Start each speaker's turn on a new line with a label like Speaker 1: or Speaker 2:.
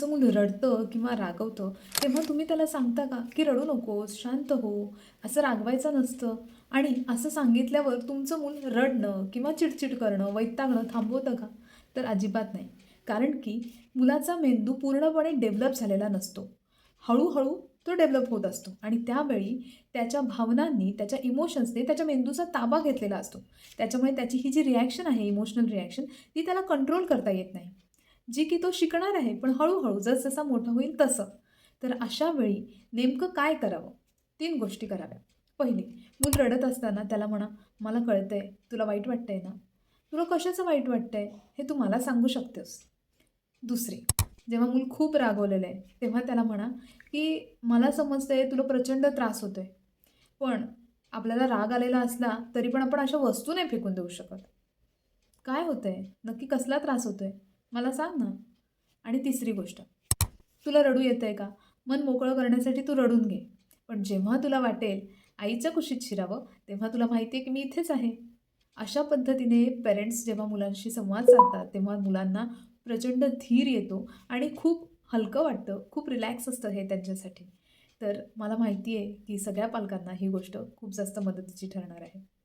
Speaker 1: तुमचं मूल रडतं किंवा रागवतं, तेव्हा तुम्ही त्याला सांगता का, की "रडू नकोस, शांत हो, असं रागवायचं नसतं." आणि असं सांगितल्यावर तुमचं मूल रडणं किंवा चिडचिड करणं, वैतागणं थांबवतं का? तर अजिबात नाही. कारण की मुलाचा मेंदू पूर्णपणे डेव्हलप झालेला नसतो. हळू तो डेव्हलप होत असतो आणि त्यावेळी त्याच्या भावनांनी, त्याच्या इमोशन्सनी त्याच्या मेंदूचा ताबा घेतलेला असतो. त्याच्यामुळे त्याची ही जी रिॲक्शन आहे, इमोशनल रिॲक्शन, ती त्याला कंट्रोल करता येत नाही. जी की तो शिकणार आहे, पण हळू-हळू जसजसा मोठा होईल तसं. तर अशा वेळी नेमकं काय करावं? 3 गोष्टी कराव्या. पहिली, मूल रडत असताना त्याला म्हणा, "मला कळतंय, तुला वाईट वाटतंय ना? तुला कशाचं वाईट वाटतंय? हे तू मला सांगू शकतेस." दुसरी, जेव्हा मूल खूप रागवलेलं आहे, तेव्हा त्याला म्हणा, की "मला समजतंय तुला प्रचंड त्रास होतोय. पण आपल्याला राग आलेला असला, तरी पण आपण अशा वस्तू नाही फेकून देऊ शकत. काय होतंय? नक्की कसला त्रास होतोय? मला सांग ना." आणि तिसरी गोष्ट, तुला रडू येतंय का? मन मोकळं करण्यासाठी तू रडून घे. पण जेव्हा तुला वाटेल आईच्या कुशीत शिरावं, तेव्हा तुला माहिती आहे की मी इथेच आहे. अशा पद्धतीने पेरेंट्स जेव्हा मुलांशी संवाद साधतात, तेव्हा मुलांना प्रचंड धीर येतो आणि खूप हलकं वाटतं, खूप रिलॅक्स असतं हे त्यांच्यासाठी. तर मला माहिती आहे की सगळ्या पालकांना ही गोष्ट खूप जास्त मदतीची ठरणार आहे.